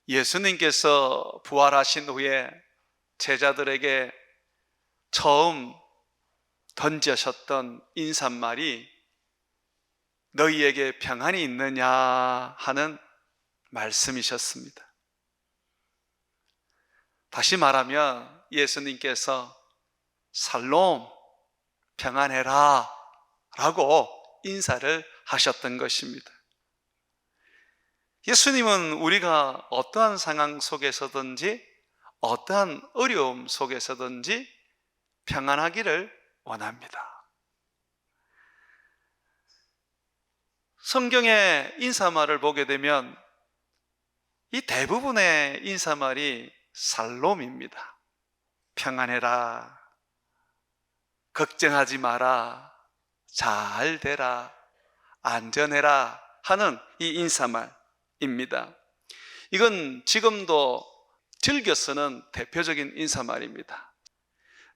예수님께서 부활하신 후에 제자들에게 처음 던지셨던 인사말이 너희에게 평안이 있느냐 하는 말씀이셨습니다. 다시 말하면 예수님께서 살롬, 평안해라 라고 인사를 하셨던 것입니다. 예수님은 우리가 어떠한 상황 속에서든지 어떠한 어려움 속에서든지 평안하기를 원합니다. 성경의 인사말을 보게 되면 이 대부분의 인사말이 살롬입니다. 평안해라, 걱정하지 마라, 잘 되라, 안전해라 하는 이 인사말입니다. 이건 지금도 즐겨 쓰는 대표적인 인사말입니다.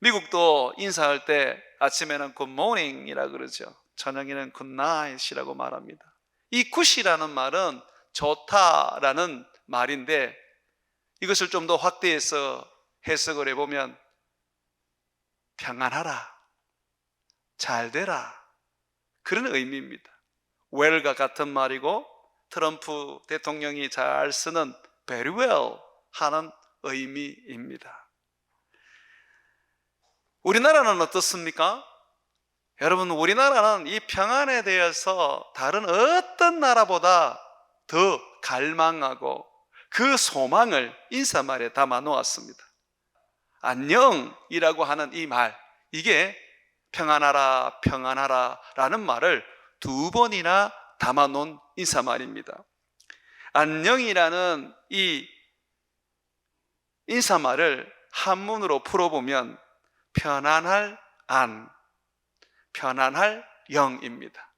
미국도 인사할 때 아침에는 good morning이라 그러죠. 저녁에는 good night이라고 말합니다. 이 굿이라는 말은 좋다라는 말인데 이것을 좀 더 확대해서 해석을 해보면 평안하라, 잘 되라 그런 의미입니다. well과 같은 말이고 트럼프 대통령이 잘 쓰는 very well 하는 의미입니다. 우리나라는 어떻습니까? 여러분, 우리나라는 이 평안에 대해서 다른 어떤 나라보다 더 갈망하고 그 소망을 인사말에 담아 놓았습니다. 안녕이라고 하는 이 말, 이게 평안하라, 평안하라 라는 말을 2번이나 담아 놓은 인사말입니다. 안녕이라는 이 인사말을 한문으로 풀어보면 편안할 안, 편안할 영입니다.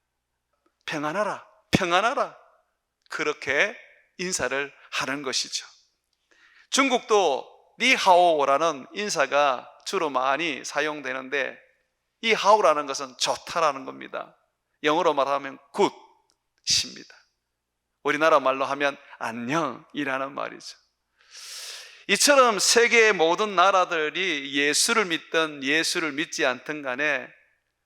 평안하라, 평안하라 그렇게 인사를 하는 것이죠. 중국도 니하오라는 인사가 주로 많이 사용되는데 이 하오라는 것은 좋다라는 겁니다. 영어로 말하면 굿입니다. 우리나라 말로 하면 안녕이라는 말이죠. 이처럼 세계의 모든 나라들이 예수를 믿든 예수를 믿지 않든 간에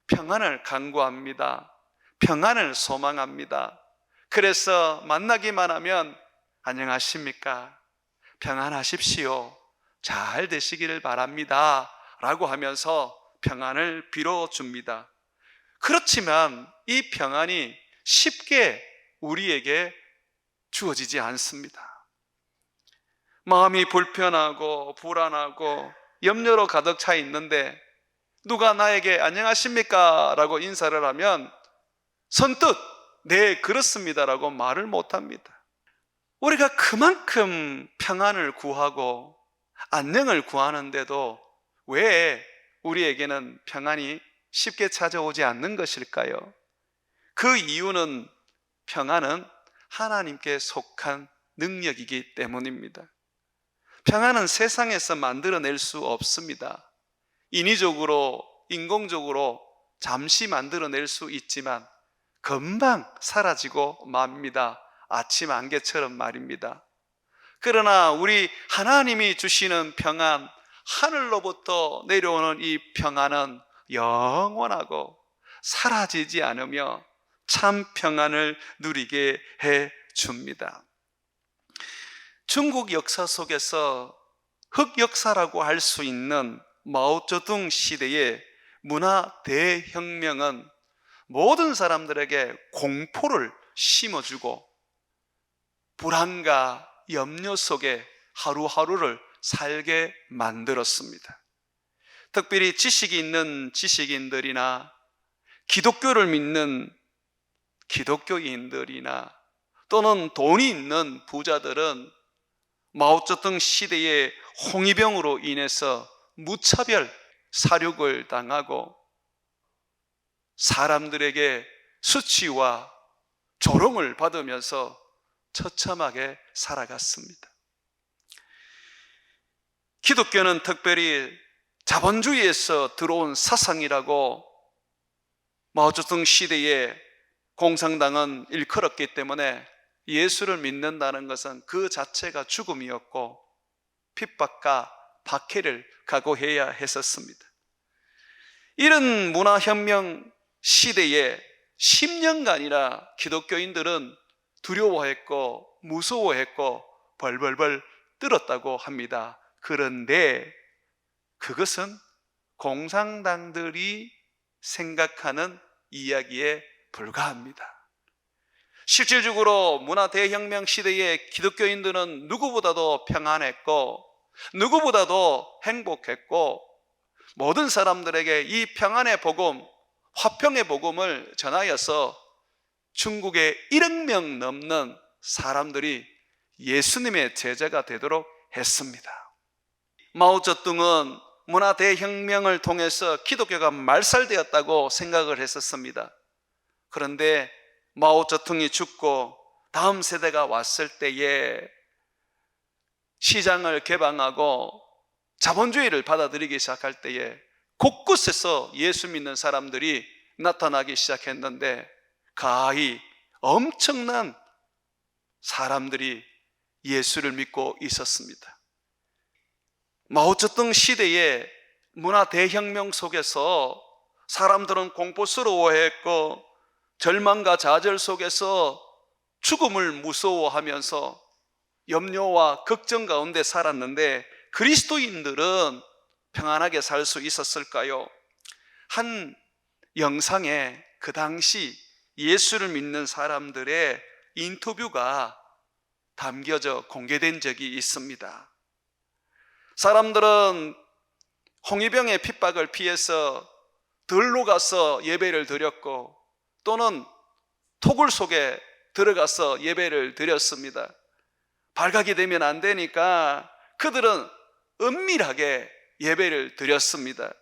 평안을 간구합니다. 평안을 소망합니다. 그래서 만나기만 하면 안녕하십니까? 평안하십시오. 잘 되시기를 바랍니다. 라고 하면서 평안을 빌어줍니다. 그렇지만 이 평안이 쉽게 우리에게 주어지지 않습니다. 마음이 불편하고 불안하고 염려로 가득 차 있는데 누가 나에게 안녕하십니까? 라고 인사를 하면 선뜻 네 그렇습니다 라고 말을 못합니다. 우리가 그만큼 평안을 구하고 안녕을 구하는데도 왜 우리에게는 평안이 쉽게 찾아오지 않는 것일까요? 그 이유는 평안은 하나님께 속한 능력이기 때문입니다. 평안은 세상에서 만들어낼 수 없습니다. 인위적으로, 인공적으로 잠시 만들어낼 수 있지만 금방 사라지고 맙니다. 아침 안개처럼 말입니다. 그러나 우리 하나님이 주시는 평안, 하늘로부터 내려오는 이 평안은 영원하고 사라지지 않으며 참 평안을 누리게 해 줍니다. 중국 역사 속에서 흑역사라고 할 수 있는 마오쩌둥 시대의 문화 대혁명은 모든 사람들에게 공포를 심어주고 불안과 염려 속에 하루하루를 살게 만들었습니다. 특별히 지식이 있는 지식인들이나 기독교를 믿는 기독교인들이나 또는 돈이 있는 부자들은 마오쩌둥 시대의 홍위병으로 인해서 무차별 사륙을 당하고 사람들에게 수치와 조롱을 받으면서 처참하게 살아갔습니다. 기독교는 특별히 자본주의에서 들어온 사상이라고 마오쩌둥 시대에 공산당은 일컬었기 때문에 예수를 믿는다는 것은 그 자체가 죽음이었고 핍박과 박해를 각오해야 했었습니다. 이런 문화혁명 시대에 10년간이나 기독교인들은 두려워했고 무서워했고 벌벌벌 떨었다고 합니다. 그런데 그것은 공산당들이 생각하는 이야기에 불과합니다. 실질적으로 문화 대혁명 시대에 기독교인들은 누구보다도 평안했고 누구보다도 행복했고 모든 사람들에게 이 평안의 복음, 화평의 복음을 전하여서 중국의 1억 명 넘는 사람들이 예수님의 제자가 되도록 했습니다. 마오쩌둥은 문화 대혁명을 통해서 기독교가 말살되었다고 생각을 했었습니다. 그런데 마오쩌둥이 죽고 다음 세대가 왔을 때에 시장을 개방하고 자본주의를 받아들이기 시작할 때에 곳곳에서 예수 믿는 사람들이 나타나기 시작했는데 가히 엄청난 사람들이 예수를 믿고 있었습니다. 마오쩌둥 시대의 문화 대혁명 속에서 사람들은 공포스러워했고 절망과 좌절 속에서 죽음을 무서워하면서 염려와 걱정 가운데 살았는데 그리스도인들은 평안하게 살 수 있었을까요? 한 영상에 그 당시 예수를 믿는 사람들의 인터뷰가 담겨져 공개된 적이 있습니다. 사람들은 홍위병의 핍박을 피해서 들로 가서 예배를 드렸고 또는 토굴 속에 들어가서 예배를 드렸습니다. 발각이 되면 안 되니까 그들은 은밀하게 예배를 드렸습니다.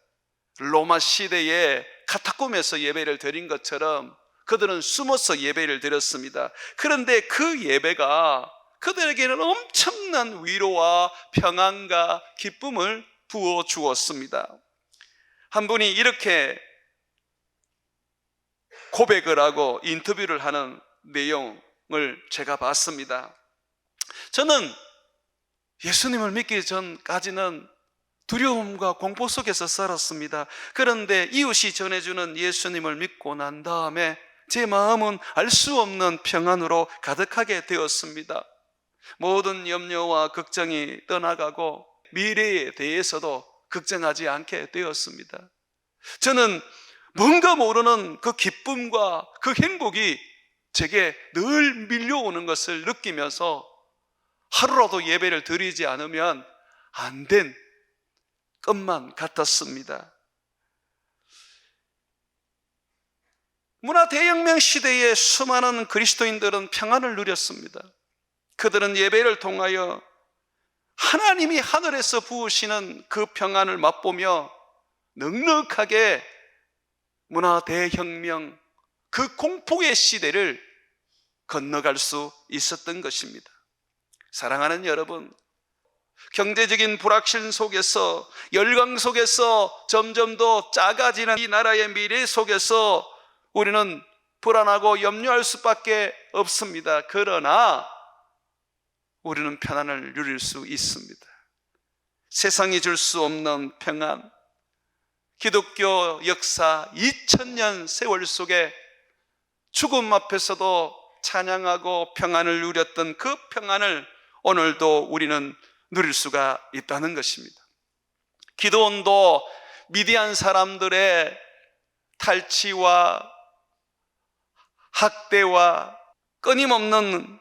로마 시대에 카타콤에서 예배를 드린 것처럼 그들은 숨어서 예배를 드렸습니다. 그런데 그 예배가 그들에게는 엄청난 위로와 평안과 기쁨을 부어 주었습니다. 한 분이 이렇게 고백을 하고 인터뷰를 하는 내용을 제가 봤습니다. 저는 예수님을 믿기 전까지는 두려움과 공포 속에서 살았습니다. 그런데 이웃이 전해주는 예수님을 믿고 난 다음에 제 마음은 알 수 없는 평안으로 가득하게 되었습니다. 모든 염려와 걱정이 떠나가고 미래에 대해서도 걱정하지 않게 되었습니다. 저는 뭔가 모르는 그 기쁨과 그 행복이 제게 늘 밀려오는 것을 느끼면서 하루라도 예배를 드리지 않으면 안 된 것만 같았습니다. 문화 대혁명 시대에 수많은 그리스도인들은 평안을 누렸습니다. 그들은 예배를 통하여 하나님이 하늘에서 부으시는 그 평안을 맛보며 넉넉하게 문화 대혁명 그 공포의 시대를 건너갈 수 있었던 것입니다. 사랑하는 여러분, 경제적인 불확실 속에서 열강 속에서 점점 더 작아지는 이 나라의 미래 속에서 우리는 불안하고 염려할 수밖에 없습니다. 그러나 우리는 평안을 누릴 수 있습니다. 세상이 줄 수 없는 평안, 기독교 역사 2000년 세월 속에 죽음 앞에서도 찬양하고 평안을 누렸던 그 평안을 오늘도 우리는 누릴 수가 있다는 것입니다. 기드온도 미디안 사람들의 탈취와 학대와 끊임없는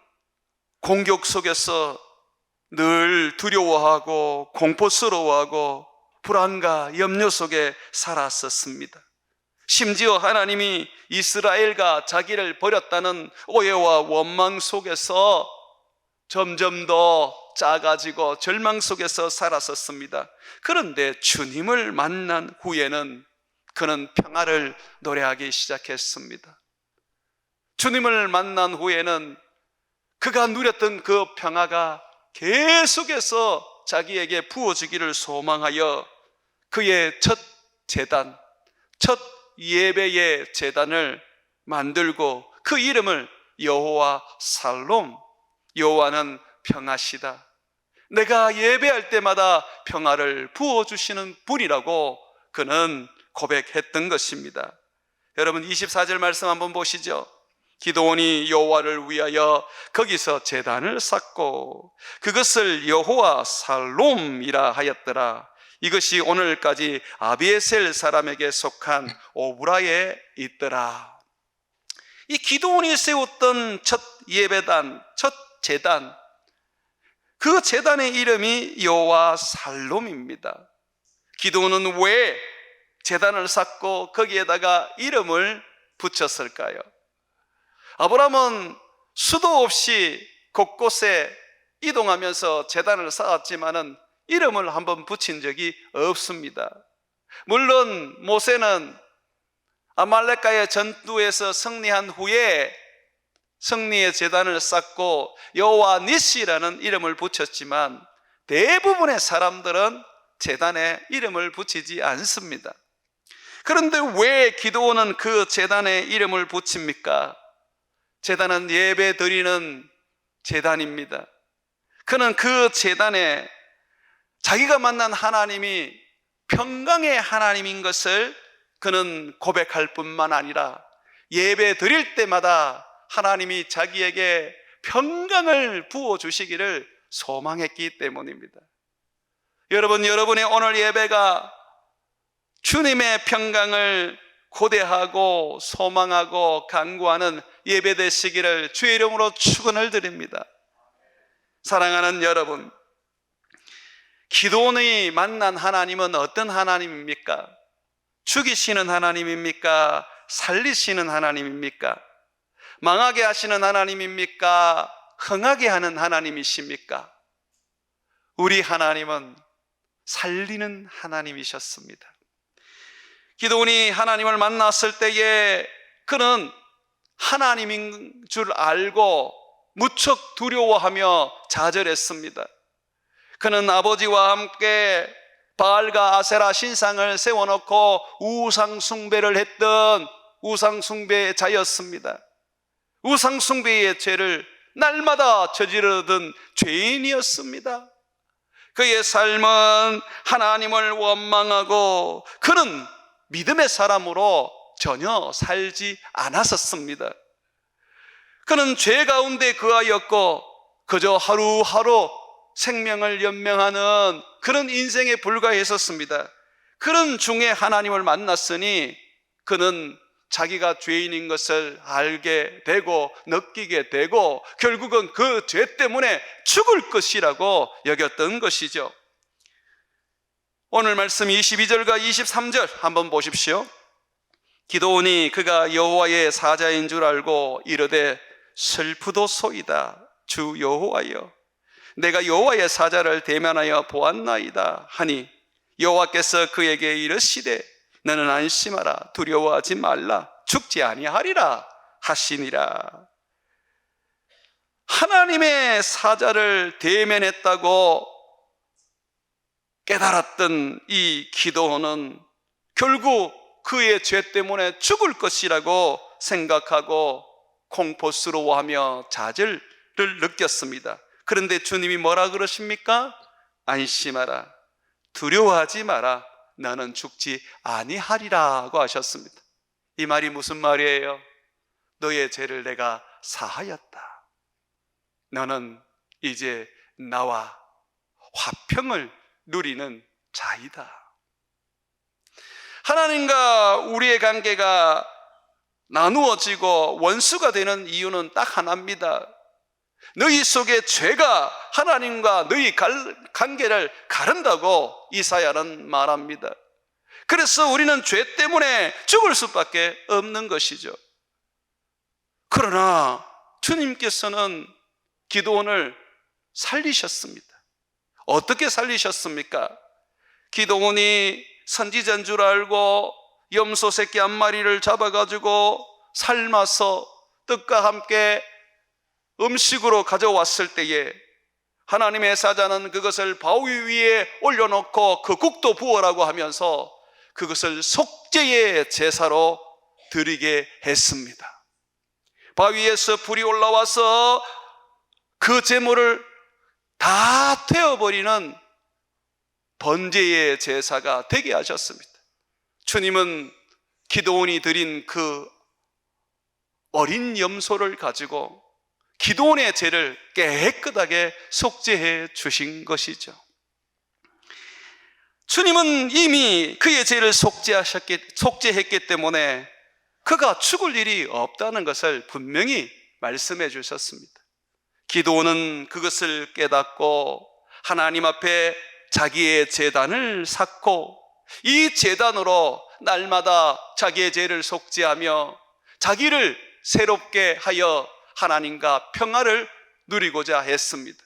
공격 속에서 늘 두려워하고 공포스러워하고 불안과 염려 속에 살았었습니다. 심지어 하나님이 이스라엘과 자기를 버렸다는 오해와 원망 속에서 점점 더 작아지고 절망 속에서 살았었습니다. 그런데 주님을 만난 후에는 그는 평화를 노래하기 시작했습니다. 주님을 만난 후에는 그가 누렸던 그 평화가 계속해서 자기에게 부어지기를 소망하여 그의 첫 제단, 첫 예배의 제단을 만들고 그 이름을 여호와 살롬, 여호와는 평화시다. 내가 예배할 때마다 평화를 부어주시는 분이라고 그는 고백했던 것입니다. 여러분 24절 말씀 한번 보시죠. 기드온이 여호와를 위하여 거기서 제단을 쌓고 그것을 여호와 살롬이라 하였더라. 이것이 오늘까지 아비에셀 사람에게 속한 오브라에 있더라. 이 기드온이 세웠던 첫 예배단, 첫 제단, 그 제단의 이름이 여호와 살롬입니다. 기드온은 왜 제단을 쌓고 거기에다가 이름을 붙였을까요? 아브라함은 수도 없이 곳곳에 이동하면서 제단을 쌓았지만은 이름을 한번 붙인 적이 없습니다. 물론 모세는 아말렉과의 전투에서 승리한 후에 승리의 제단을 쌓고 여호와 니시라는 이름을 붙였지만 대부분의 사람들은 제단에 이름을 붙이지 않습니다. 그런데 왜 기드온은 그 제단에 이름을 붙입니까? 제단은 예배 드리는 제단입니다. 그는 그 제단에 자기가 만난 하나님이 평강의 하나님인 것을 그는 고백할 뿐만 아니라 예배 드릴 때마다 하나님이 자기에게 평강을 부어주시기를 소망했기 때문입니다. 여러분, 여러분의 오늘 예배가 주님의 평강을 고대하고 소망하고 간구하는 예배 되시기를 주의 이름으로 축원을 드립니다. 사랑하는 여러분, 기드온이 만난 하나님은 어떤 하나님입니까? 죽이시는 하나님입니까? 살리시는 하나님입니까? 망하게 하시는 하나님입니까? 흥하게 하는 하나님이십니까? 우리 하나님은 살리는 하나님이셨습니다. 기드온이 하나님을 만났을 때에 그는 하나님인 줄 알고 무척 두려워하며 좌절했습니다. 그는 아버지와 함께 바알과 아세라 신상을 세워놓고 우상 숭배를 했던 우상 숭배자였습니다. 우상 숭배의 죄를 날마다 저지르던 죄인이었습니다. 그의 삶은 하나님을 원망하고 그는 믿음의 사람으로 전혀 살지 않았었습니다. 그는 죄 가운데 거하였고 그저 하루하루 생명을 연명하는 그런 인생에 불과했었습니다. 그런 중에 하나님을 만났으니 그는 자기가 죄인인 것을 알게 되고 느끼게 되고 결국은 그 죄 때문에 죽을 것이라고 여겼던 것이죠. 오늘 말씀 22절과 23절 한번 보십시오. 기드온이 그가 여호와의 사자인 줄 알고 이르되 슬프도소이다. 주 여호와여, 내가 여호와의 사자를 대면하여 보았나이다 하니 여호와께서 그에게 이르시되 너는 안심하라, 두려워하지 말라, 죽지 아니하리라 하시니라. 하나님의 사자를 대면했다고 깨달았던 이 기드온은 결국 그의 죄 때문에 죽을 것이라고 생각하고 공포스러워하며 좌절을 느꼈습니다. 그런데 주님이 뭐라 그러십니까? 안심하라, 두려워하지 마라, 나는 죽지 아니하리라고 하셨습니다. 이 말이 무슨 말이에요? 너의 죄를 내가 사하였다. 너는 이제 나와 화평을 누리는 자이다. 하나님과 우리의 관계가 나누어지고 원수가 되는 이유는 딱 하나입니다. 너희 속에 죄가 하나님과 너희 관계를 가른다고 이사야는 말합니다. 그래서 우리는 죄 때문에 죽을 수밖에 없는 것이죠. 그러나 주님께서는 기드온을 살리셨습니다. 어떻게 살리셨습니까? 기드온이 선지자인 줄 알고 염소 새끼 한 마리를 잡아가지고 삶아서 떡과 함께 음식으로 가져왔을 때에 하나님의 사자는 그것을 바위 위에 올려놓고 그 국도 부어라고 하면서 그것을 속죄의 제사로 드리게 했습니다. 바위에서 불이 올라와서 그 제물을 다 태워버리는 번제의 제사가 되게 하셨습니다. 주님은 기드온이 드린 그 어린 염소를 가지고 기드온의 죄를 깨끗하게 속죄해 주신 것이죠. 주님은 이미 그의 죄를 속죄했기 때문에 그가 죽을 일이 없다는 것을 분명히 말씀해 주셨습니다. 기드온은 그것을 깨닫고 하나님 앞에 자기의 제단을 쌓고 이 제단으로 날마다 자기의 죄를 속죄하며 자기를 새롭게 하여 하나님과 평화를 누리고자 했습니다.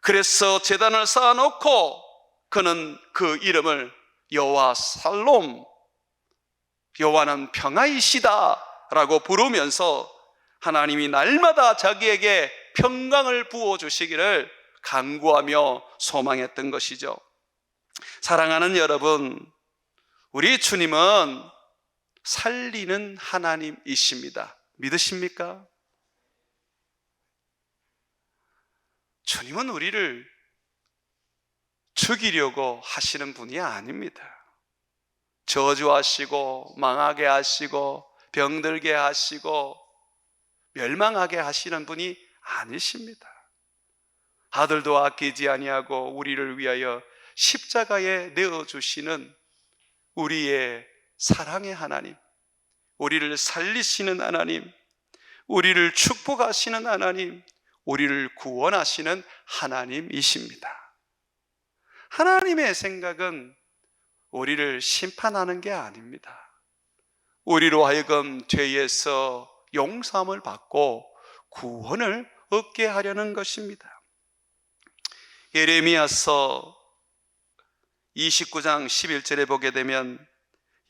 그래서 제단을 쌓아놓고 그는 그 이름을 여호와 살롬, 여호와는 평화이시다 라고 부르면서 하나님이 날마다 자기에게 평강을 부어주시기를 간구하며 소망했던 것이죠. 사랑하는 여러분, 우리 주님은 살리는 하나님이십니다. 믿으십니까? 주님은 우리를 죽이려고 하시는 분이 아닙니다. 저주하시고 망하게 하시고 병들게 하시고 멸망하게 하시는 분이 아니십니다. 아들도 아끼지 아니하고 우리를 위하여 십자가에 내어주시는 우리의 사랑의 하나님, 우리를 살리시는 하나님, 우리를 축복하시는 하나님, 우리를 구원하시는 하나님이십니다. 하나님의 생각은 우리를 심판하는 게 아닙니다. 우리로 하여금 죄에서 용서함을 받고 구원을 얻게 하려는 것입니다. 예레미야서 29장 11절에 보게 되면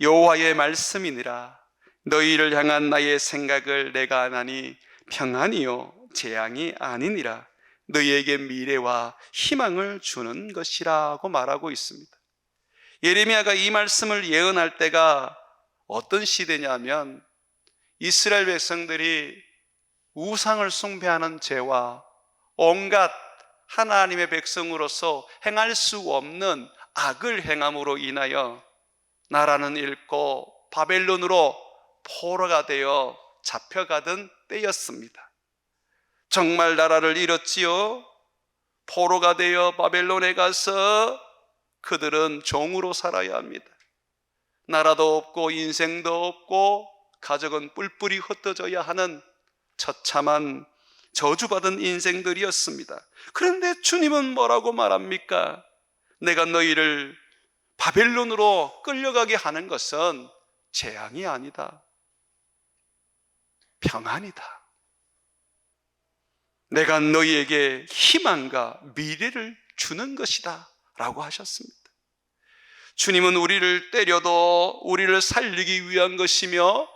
여호와의 말씀이니라 너희를 향한 나의 생각을 내가 아나니 평안이요 재앙이 아니니라 너희에게 미래와 희망을 주는 것이라고 말하고 있습니다. 예레미야가 이 말씀을 예언할 때가 어떤 시대냐면 이스라엘 백성들이 우상을 숭배하는 죄와 온갖 하나님의 백성으로서 행할 수 없는 악을 행함으로 인하여 나라는 잃고 바벨론으로 포로가 되어 잡혀가던 때였습니다. 정말 나라를 잃었지요. 포로가 되어 바벨론에 가서 그들은 종으로 살아야 합니다. 나라도 없고 인생도 없고 가족은 뿔뿔이 흩어져야 하는 처참한 저주받은 인생들이었습니다. 그런데 주님은 뭐라고 말합니까? 내가 너희를 바벨론으로 끌려가게 하는 것은 재앙이 아니다. 평안이다. 내가 너희에게 희망과 미래를 주는 것이다 라고 하셨습니다. 주님은 우리를 때려도 우리를 살리기 위한 것이며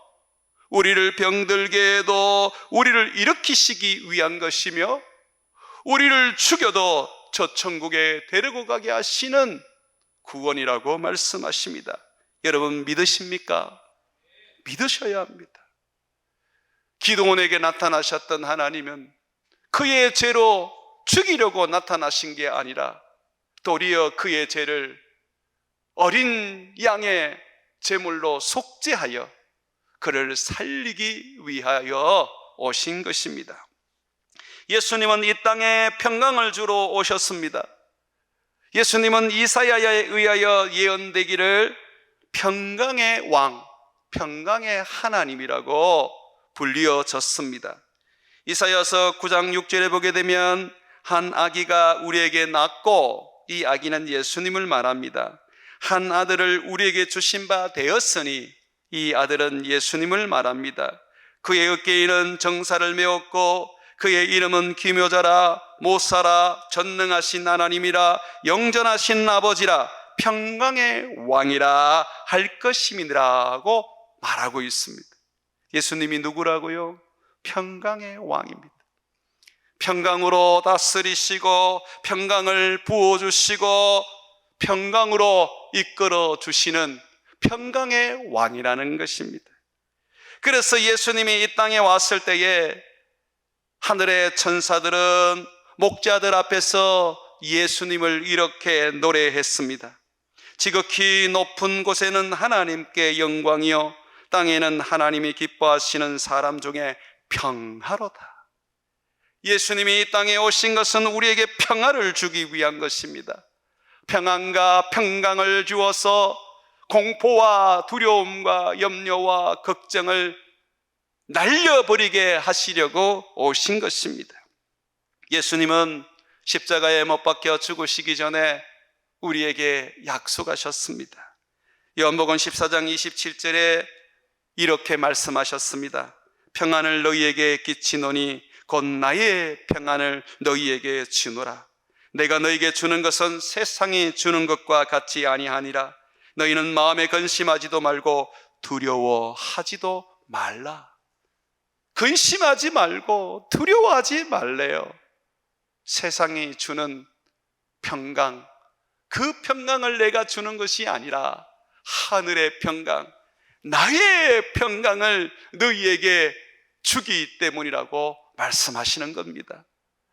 우리를 병들게 해도 우리를 일으키시기 위한 것이며 우리를 죽여도 저 천국에 데리고 가게 하시는 구원이라고 말씀하십니다. 여러분 믿으십니까? 믿으셔야 합니다. 기드온에게 나타나셨던 하나님은 그의 죄로 죽이려고 나타나신 게 아니라 도리어 그의 죄를 어린 양의 제물로 속죄하여 그를 살리기 위하여 오신 것입니다. 예수님은 이 땅에 평강을 주러 오셨습니다. 예수님은 이사야에 의하여 예언되기를 평강의 왕, 평강의 하나님이라고 불리어졌습니다. 이사야서 9장 6절에 보게 되면 한 아기가 우리에게 낳고, 이 아기는 예수님을 말합니다. 한 아들을 우리에게 주신 바 되었으니, 이 아들은 예수님을 말합니다. 그의 어깨에는 정사를 메었고 그의 이름은 기묘자라, 못사라, 전능하신 하나님이라, 영전하신 아버지라, 평강의 왕이라 할 것임이라고 말하고 있습니다. 예수님이 누구라고요? 평강의 왕입니다. 평강으로 다스리시고 평강을 부어주시고 평강으로 이끌어 주시는 평강의 왕이라는 것입니다. 그래서 예수님이 이 땅에 왔을 때에 하늘의 천사들은 목자들 앞에서 예수님을 이렇게 노래했습니다. 지극히 높은 곳에는 하나님께 영광이요 땅에는 하나님이 기뻐하시는 사람 중에 평화로다. 예수님이 이 땅에 오신 것은 우리에게 평화를 주기 위한 것입니다. 평안과 평강을 주어서 공포와 두려움과 염려와 걱정을 날려버리게 하시려고 오신 것입니다. 예수님은 십자가에 못 박혀 죽으시기 전에 우리에게 약속하셨습니다. 요한복음 14장 27절에 이렇게 말씀하셨습니다. 평안을 너희에게 끼치노니 곧 나의 평안을 너희에게 주노라. 내가 너희에게 주는 것은 세상이 주는 것과 같이 아니하니라. 너희는 마음에 근심하지도 말고 두려워하지도 말라. 근심하지 말고 두려워하지 말래요. 세상이 주는 평강, 그 평강을 내가 주는 것이 아니라 하늘의 평강, 나의 평강을 너희에게 주기 때문이라고 말씀하시는 겁니다.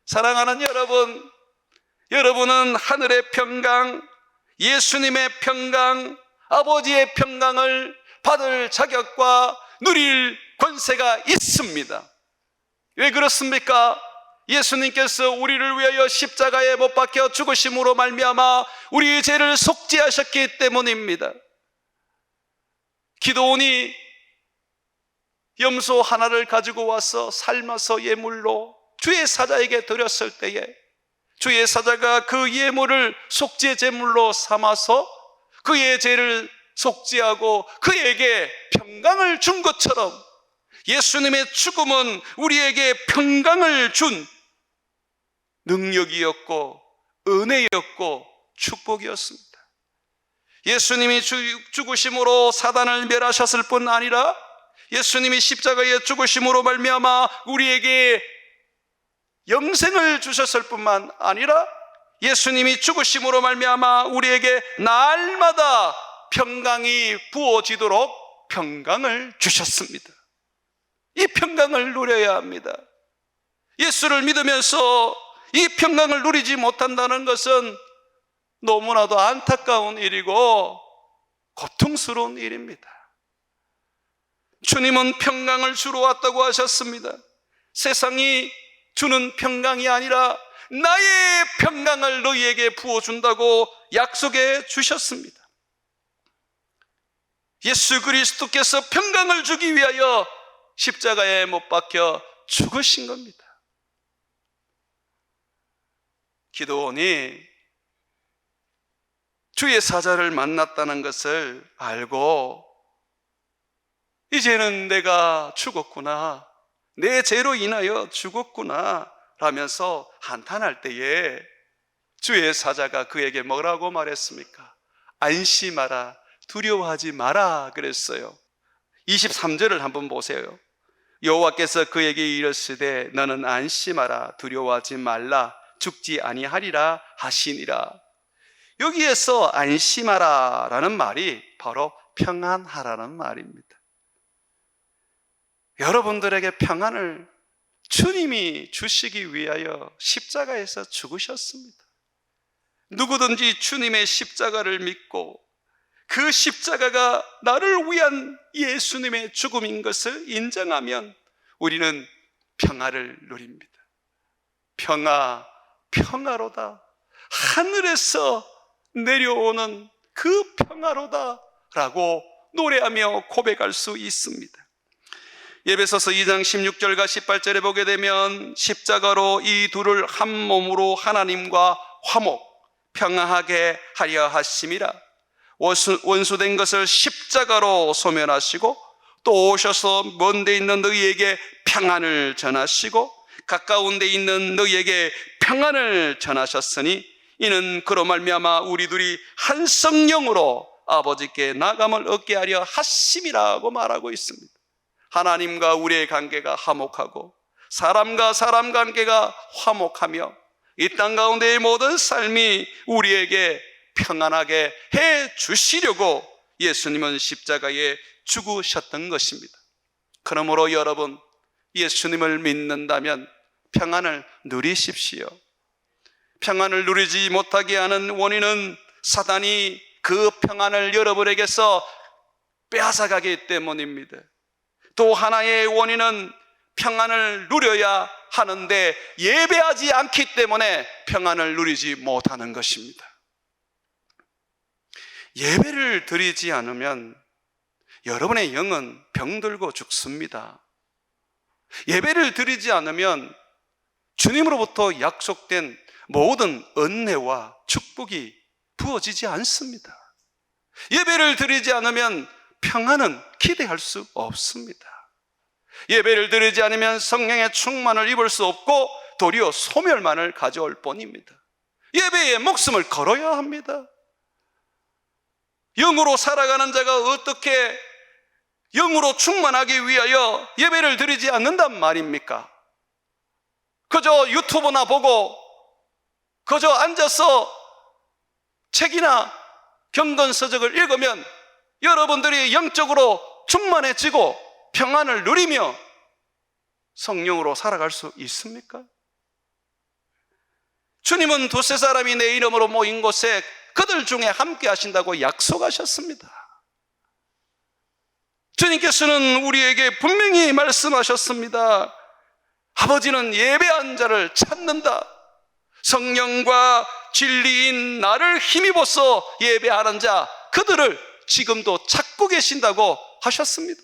사랑하는 여러분, 여러분은 하늘의 평강, 예수님의 평강, 아버지의 평강을 받을 자격과 누릴 권세가 있습니다. 왜 그렇습니까? 예수님께서 우리를 위하여 십자가에 못 박혀 죽으심으로 말미암아 우리의 죄를 속죄하셨기 때문입니다. 기도원이 염소 하나를 가지고 와서 삶아서 예물로 주의 사자에게 드렸을 때에 주의 사자가 그 예물을 속죄 제물로 삼아서 그의 죄를 속죄하고 그에게 평강을 준 것처럼 예수님의 죽음은 우리에게 평강을 준 능력이었고 은혜였고 축복이었습니다. 예수님이 죽으심으로 사단을 멸하셨을 뿐 아니라 예수님이 십자가에 죽으심으로 말미암아 우리에게 영생을 주셨을 뿐만 아니라 예수님이 죽으심으로 말미암아 우리에게 날마다 평강이 부어지도록 평강을 주셨습니다. 이 평강을 누려야 합니다. 예수를 믿으면서 이 평강을 누리지 못한다는 것은 너무나도 안타까운 일이고 고통스러운 일입니다. 주님은 평강을 주러 왔다고 하셨습니다. 세상이 주는 평강이 아니라 나의 평강을 너희에게 부어준다고 약속해 주셨습니다. 예수 그리스도께서 평강을 주기 위하여 십자가에 못 박혀 죽으신 겁니다. 기도원이 주의 사자를 만났다는 것을 알고 이제는 내가 죽었구나, 내 죄로 인하여 죽었구나 라면서 한탄할 때에 주의 사자가 그에게 뭐라고 말했습니까? 안심하라, 두려워하지 마라 그랬어요. 23절을 한번 보세요. 여호와께서 그에게 이르시되 너는 안심하라, 두려워하지 말라, 죽지 아니하리라 하시니라. 여기에서 안심하라 라는 말이 바로 평안하라는 말입니다. 여러분들에게 평안을 주님이 주시기 위하여 십자가에서 죽으셨습니다. 누구든지 주님의 십자가를 믿고 그 십자가가 나를 위한 예수님의 죽음인 것을 인정하면 우리는 평화를 누립니다. 평화, 평화로다. 하늘에서 내려오는 그 평화로다 라고 노래하며 고백할 수 있습니다. 에베소서 2장 16절과 18절에 보게 되면 십자가로 이 둘을 한 몸으로 하나님과 화목 평화하게 하려 하심이라. 원수된 것을 십자가로 소멸하시고 또 오셔서 먼 데 있는 너희에게 평안을 전하시고 가까운 데 있는 너희에게 평안을 전하셨으니 이는 그로 말미암아 우리 둘이 한 성령으로 아버지께 나감을 얻게 하려 하심이라고 말하고 있습니다. 하나님과 우리의 관계가 화목하고 사람과 사람 관계가 화목하며 이 땅 가운데의 모든 삶이 우리에게 평안하게 해 주시려고 예수님은 십자가에 죽으셨던 것입니다. 그러므로 여러분, 예수님을 믿는다면 평안을 누리십시오. 평안을 누리지 못하게 하는 원인은 사단이 그 평안을 여러분에게서 빼앗아가기 때문입니다. 또 하나의 원인은 평안을 누려야 하는데 예배하지 않기 때문에 평안을 누리지 못하는 것입니다. 예배를 드리지 않으면 여러분의 영은 병들고 죽습니다. 예배를 드리지 않으면 주님으로부터 약속된 모든 은혜와 축복이 부어지지 않습니다. 예배를 드리지 않으면 평안은 기대할 수 없습니다. 예배를 드리지 않으면 성령의 충만을 입을 수 없고 도리어 소멸만을 가져올 뿐입니다. 예배에 목숨을 걸어야 합니다. 영으로 살아가는 자가 어떻게 영으로 충만하기 위하여 예배를 드리지 않는단 말입니까? 그저 유튜브나 보고 그저 앉아서 책이나 경건서적을 읽으면 여러분들이 영적으로 충만해지고 평안을 누리며 성령으로 살아갈 수 있습니까? 주님은 두세 사람이 내 이름으로 모인 곳에 그들 중에 함께 하신다고 약속하셨습니다. 주님께서는 우리에게 분명히 말씀하셨습니다. 아버지는 예배한 자를 찾는다. 성령과 진리인 나를 힘입어서 예배하는 자, 그들을 지금도 찾고 계신다고 하셨습니다.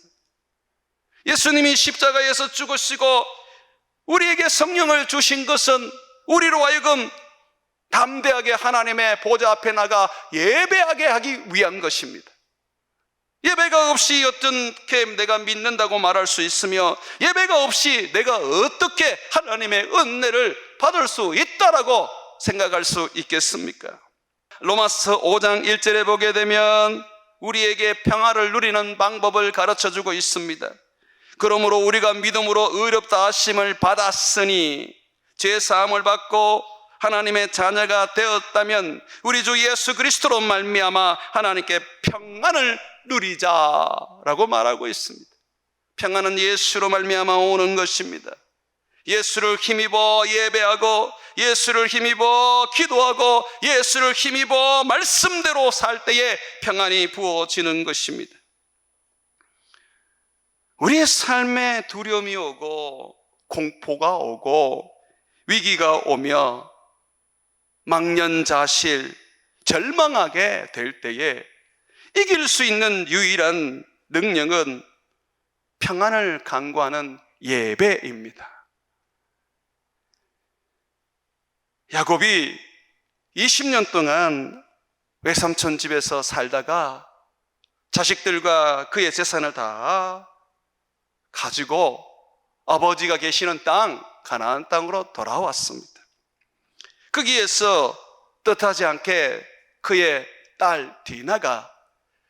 예수님이 십자가에서 죽으시고 우리에게 성령을 주신 것은 우리로 하여금 담대하게 하나님의 보좌 앞에 나가 예배하게 하기 위한 것입니다. 예배가 없이 어떻게 내가 믿는다고 말할 수 있으며 예배가 없이 내가 어떻게 하나님의 은혜를 받을 수 있다라고 생각할 수 있겠습니까? 로마서 5장 1절에 보게 되면 우리에게 평화를 누리는 방법을 가르쳐주고 있습니다. 그러므로 우리가 믿음으로 의롭다 하심을 받았으니 죄사함을 받고 하나님의 자녀가 되었다면 우리 주 예수 그리스도로 말미암아 하나님께 평안을 누리자라고 말하고 있습니다. 평안은 예수로 말미암아 오는 것입니다. 예수를 힘입어 예배하고 예수를 힘입어 기도하고 예수를 힘입어 말씀대로 살 때에 평안이 부어지는 것입니다. 우리의 삶에 두려움이 오고 공포가 오고 위기가 오며 망연자실, 절망하게 될 때에 이길 수 있는 유일한 능력은 평안을 강구하는 예배입니다. 야곱이 20년 동안 외삼촌 집에서 살다가 자식들과 그의 재산을 다 가지고 아버지가 계시는 땅, 가나안 땅으로 돌아왔습니다. 거기에서 뜻하지 않게 그의 딸 디나가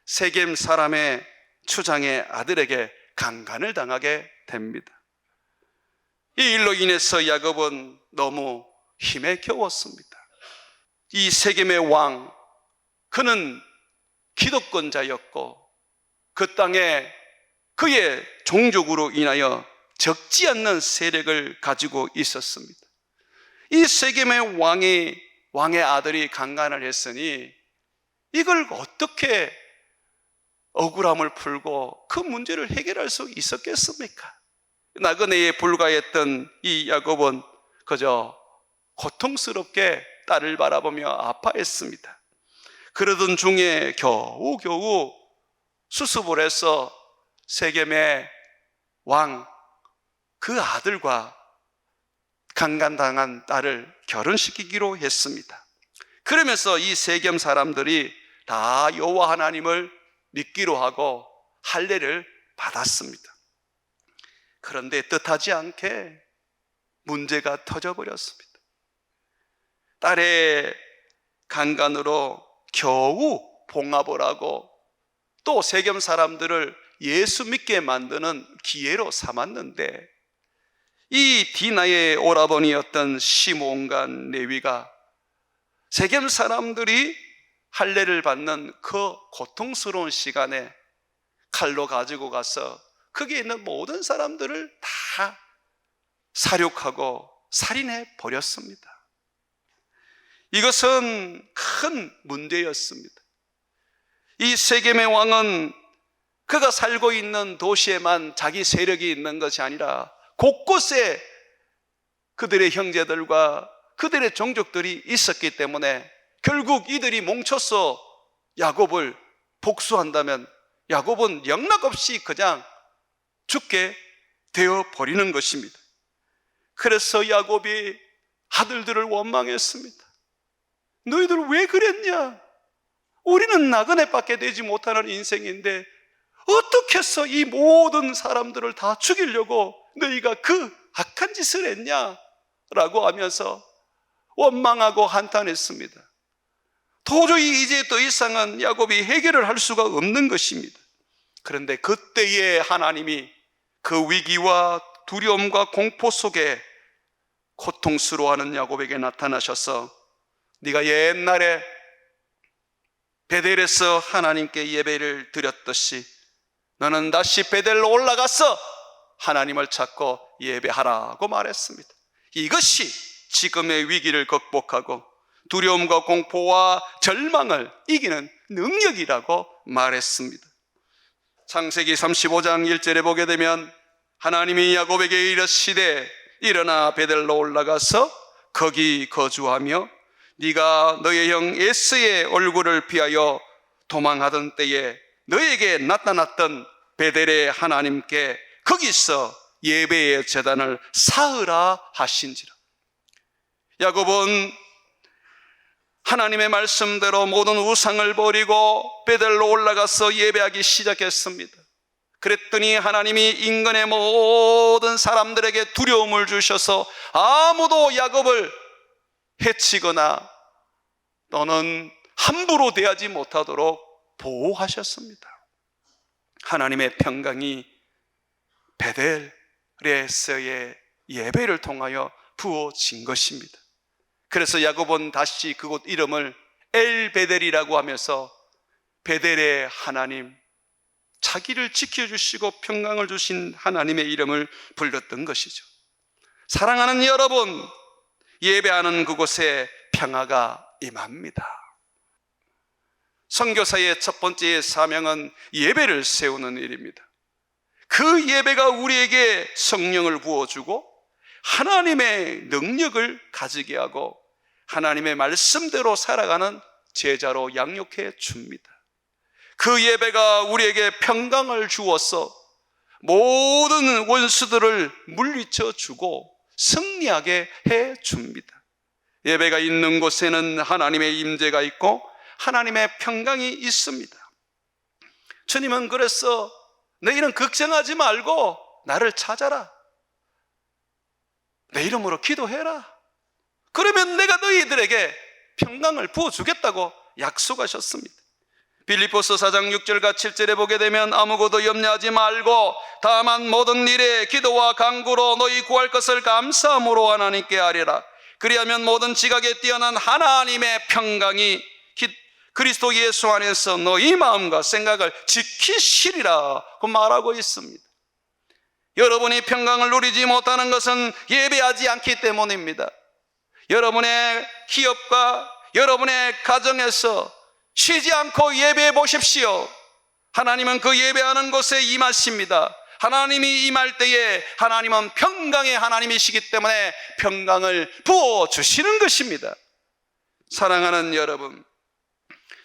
세겜 사람의 추장의 아들에게 강간을 당하게 됩니다. 이 일로 인해서 야곱은 너무 힘에 겨웠습니다. 이 세겜의 왕, 그는 기득권자였고 그 땅에 그의 종족으로 인하여 적지 않는 세력을 가지고 있었습니다. 이 세겜의 왕의 아들이 강간을 했으니 이걸 어떻게 억울함을 풀고 그 문제를 해결할 수 있었겠습니까? 나그네에 불과했던 이 야곱은 그저 고통스럽게 딸을 바라보며 아파했습니다. 그러던 중에 겨우 수습을 해서 세겜의 왕, 그 아들과 강간당한 딸을 결혼시키기로 했습니다. 그러면서 이 세겜 사람들이 다 여호와 하나님을 믿기로 하고 할례를 받았습니다. 그런데 뜻하지 않게 문제가 터져버렸습니다. 딸의 강간으로 겨우 봉합을 하고 또 세겜 사람들을 예수 믿게 만드는 기회로 삼았는데 이 디나의 오라버니였던 시므온과 레위가 세겜 사람들이 할례를 받는 그 고통스러운 시간에 칼로 가지고 가서 거기에 있는 모든 사람들을 다 살육하고 살인해 버렸습니다. 이것은 큰 문제였습니다. 이 세겜의 왕은 그가 살고 있는 도시에만 자기 세력이 있는 것이 아니라 곳곳에 그들의 형제들과 그들의 종족들이 있었기 때문에 결국 이들이 뭉쳐서 야곱을 복수한다면 야곱은 영락없이 그냥 죽게 되어 버리는 것입니다. 그래서 야곱이 아들들을 원망했습니다. 너희들 왜 그랬냐? 우리는 나그네밖에 되지 못하는 인생인데 어떻게 해서 이 모든 사람들을 다 죽이려고 너희가 그 악한 짓을 했냐? 라고 하면서 원망하고 한탄했습니다. 도저히 이제 더 이상은 야곱이 해결을 할 수가 없는 것입니다. 그런데 그때에 하나님이 그 위기와 두려움과 공포 속에 고통스러워하는 야곱에게 나타나셔서 네가 옛날에 베델에서 하나님께 예배를 드렸듯이 너는 다시 베델로 올라가서 하나님을 찾고 예배하라고 말했습니다. 이것이 지금의 위기를 극복하고 두려움과 공포와 절망을 이기는 능력이라고 말했습니다. 창세기 35장 1절에 보게 되면 하나님이 야곱에게 이르시되 일어나 베델로 올라가서 거기 거주하며 네가 너의 형 에서의 얼굴을 피하여 도망하던 때에 너에게 나타났던 베델의 하나님께 거기서 예배의 제단을 쌓으라 하신지라. 야곱은 하나님의 말씀대로 모든 우상을 버리고 베델로 올라가서 예배하기 시작했습니다. 그랬더니 하나님이 인간의 모든 사람들에게 두려움을 주셔서 아무도 야곱을 해치거나 또는 함부로 대하지 못하도록 보호하셨습니다. 하나님의 평강이 베델에서의 예배를 통하여 부어진 것입니다. 그래서 야곱은 다시 그곳 이름을 엘베델이라고 하면서 베델의 하나님, 자기를 지켜주시고 평강을 주신 하나님의 이름을 불렀던 것이죠. 사랑하는 여러분, 예배하는 그곳에 평화가 임합니다. 선교사의 첫 번째 사명은 예배를 세우는 일입니다. 그 예배가 우리에게 성령을 부어주고 하나님의 능력을 가지게 하고 하나님의 말씀대로 살아가는 제자로 양육해 줍니다. 그 예배가 우리에게 평강을 주어서 모든 원수들을 물리쳐 주고 승리하게 해 줍니다. 예배가 있는 곳에는 하나님의 임재가 있고 하나님의 평강이 있습니다. 주님은 그래서 너희는 걱정하지 말고 나를 찾아라. 내 이름으로 기도해라. 그러면 내가 너희들에게 평강을 부어주겠다고 약속하셨습니다. 빌립보서 4장 6절과 7절에 보게 되면 아무것도 염려하지 말고 다만 모든 일에 기도와 간구로 너희 구할 것을 감사함으로 하나님께 아뢰라. 그리하면 모든 지각에 뛰어난 하나님의 평강이 그리스도 예수 안에서 너희 마음과 생각을 지키시리라 고 말하고 있습니다. 여러분이 평강을 누리지 못하는 것은 예배하지 않기 때문입니다. 여러분의 기업과 여러분의 가정에서 쉬지 않고 예배해 보십시오. 하나님은 그 예배하는 곳에 임하십니다. 하나님이 임할 때에 하나님은 평강의 하나님이시기 때문에 평강을 부어주시는 것입니다. 사랑하는 여러분,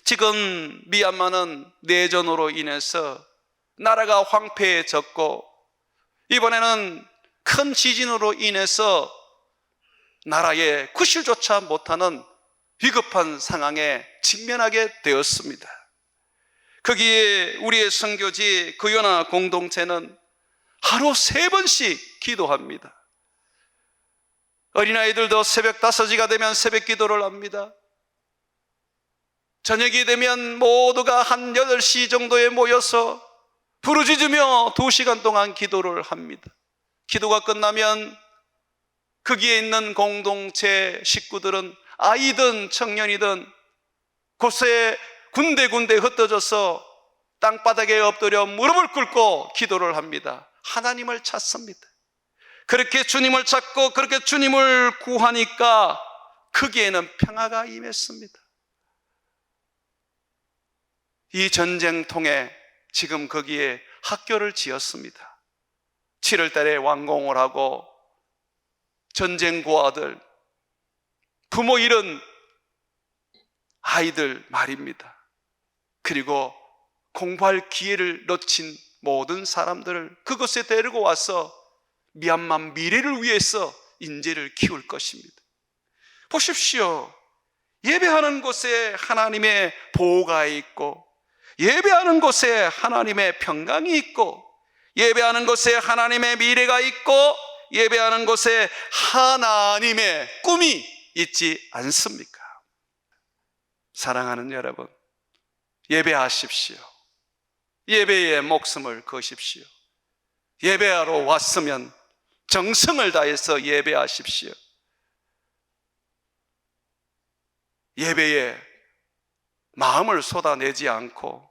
지금 미얀마는 내전으로 인해서 나라가 황폐해졌고 이번에는 큰 지진으로 인해서 나라에 구실조차 못하는 위급한 상황에 직면하게 되었습니다. 거기에 우리의 선교지 그연화 공동체는 하루 3번씩 기도합니다. 어린아이들도 새벽 5시가 되면 새벽 기도를 합니다. 저녁이 되면 모두가 한 8시 정도에 모여서 부르짖으며 2시간 동안 기도를 합니다. 기도가 끝나면 거기에 있는 공동체 식구들은 아이든 청년이든 곳에 군데군데 흩어져서 땅바닥에 엎드려 무릎을 꿇고 기도를 합니다. 하나님을 찾습니다. 그렇게 주님을 찾고 그렇게 주님을 구하니까 거기에는 평화가 임했습니다. 이 전쟁통에 지금 거기에 학교를 지었습니다. 7월 달에 완공을 하고 전쟁고아들, 부모 잃은 아이들 말입니다. 그리고 공부할 기회를 놓친 모든 사람들을 그곳에 데리고 와서 미얀마 미래를 위해서 인재를 키울 것입니다. 보십시오. 예배하는 곳에 하나님의 보호가 있고, 예배하는 곳에 하나님의 평강이 있고, 예배하는 곳에 하나님의 미래가 있고, 예배하는 곳에 하나님의 꿈이 있지 않습니까? 사랑하는 여러분, 예배하십시오. 예배에 목숨을 거십시오. 예배하러 왔으면 정성을 다해서 예배하십시오. 예배에 마음을 쏟아내지 않고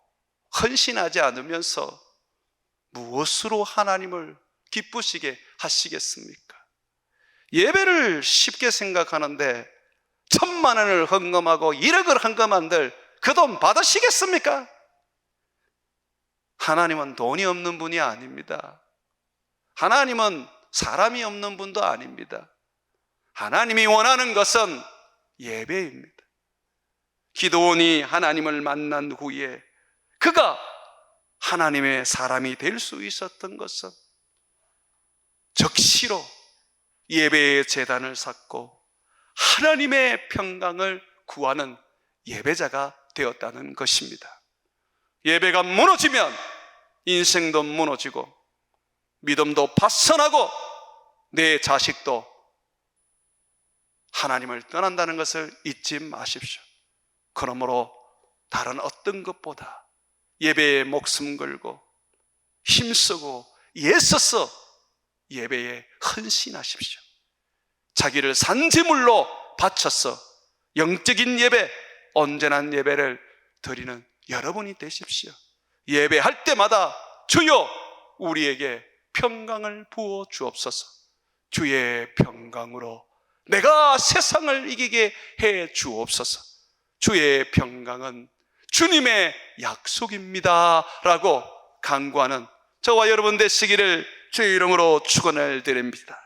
헌신하지 않으면서 무엇으로 하나님을 기쁘시게 하시겠습니까? 예배를 쉽게 생각하는데 1,000만 원을 헌금하고 1억을 헌금한들 그 돈 받으시겠습니까? 하나님은 돈이 없는 분이 아닙니다. 하나님은 사람이 없는 분도 아닙니다. 하나님이 원하는 것은 예배입니다. 기도원이 하나님을 만난 후에 그가 하나님의 사람이 될 수 있었던 것은 적시로 예배의 제단을 쌓고 하나님의 평강을 구하는 예배자가 되었다는 것입니다. 예배가 무너지면 인생도 무너지고 믿음도 파선하고 내 자식도 하나님을 떠난다는 것을 잊지 마십시오. 그러므로 다른 어떤 것보다 예배에 목숨 걸고 힘쓰고 애써서 예배에 헌신하십시오. 자기를 산재물로 바쳐서 영적인 예배, 온전한 예배를 드리는 여러분이 되십시오. 예배할 때마다 주여 우리에게 평강을 부어 주옵소서. 주의 평강으로 내가 세상을 이기게 해 주옵소서. 주의 평강은 주님의 약속입니다 라고 간구하는 저와 여러분 되시기를 주의 이름으로 축원을 드립니다.